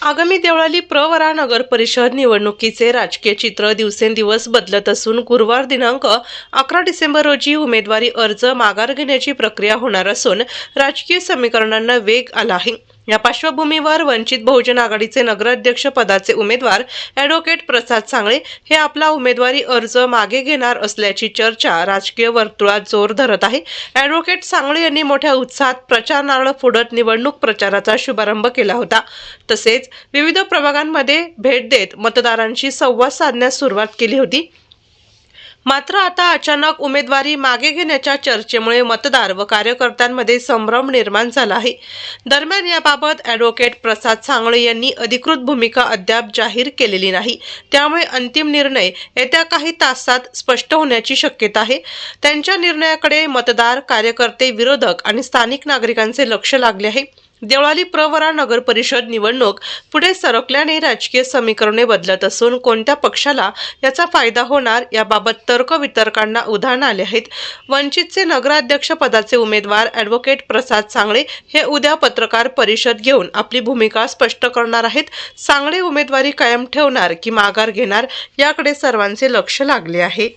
आगामी देवळाली प्रवरा नगर परिषद निवडणुकीचे राजकीय चित्र दिवसेंदिवस बदलत असून गुरुवार दिनांक 11 डिसेंबर रोजी उमेदवारी अर्ज माघार घेण्याची प्रक्रिया होणार असून राजकीय समीकरणांना वेग आला आहे। या पार्श्वभूमीवर वंचित बहुजन आघाडीचे नगराध्यक्ष पदाचे उमेदवार ॲडव्होकेट प्रसाद सांगळे हे आपला उमेदवारी अर्ज मागे घेणार असल्याची चर्चा राजकीय वर्तुळात जोर धरत आहे। ॲडव्होकेट सांगळे यांनी मोठ्या उत्साहात प्रचार नारळ फोडत निवडणूक प्रचाराचा शुभारंभ केला होता। तसेच विविध प्रभागांमध्ये भेट देत मतदारांशी संवाद साधण्यास सुरुवात केली होती। मात्र आता अचानक उमेदवारी मागे घेण्याच्या चर्चेमुळे मतदार व कार्यकर्त्यांमध्ये संभ्रम निर्माण झाला आहे। दरम्यान याबाबत ॲडव्होकेट प्रसाद सांगळे यांनी अधिकृत भूमिका अद्याप जाहीर केलेली नाही, त्यामुळे अंतिम निर्णय येत्या काही तासात स्पष्ट होण्याची शक्यता आहे। त्यांच्या निर्णयाकडे मतदार, कार्यकर्ते, विरोधक आणि स्थानिक नागरिकांचे लक्ष लागले आहे। देवळाली प्रवरा नगर परिषद निवडणूक पुढे सरकल्याने राजकीय समीकरणे बदलत असून कोणत्या पक्षाला याचा फायदा होणार याबाबत तर्कवितर्कांना उधाण आले आहेत। वंचितचे नगराध्यक्ष पदाचे उमेदवार ॲडव्होकेट प्रसाद सांगळे हे उद्या पत्रकार परिषद घेऊन आपली भूमिका स्पष्ट करणार आहेत। सांगळे उमेदवारी कायम ठेवणार की माघार घेणार याकडे सर्वांचे लक्ष लागले आहे।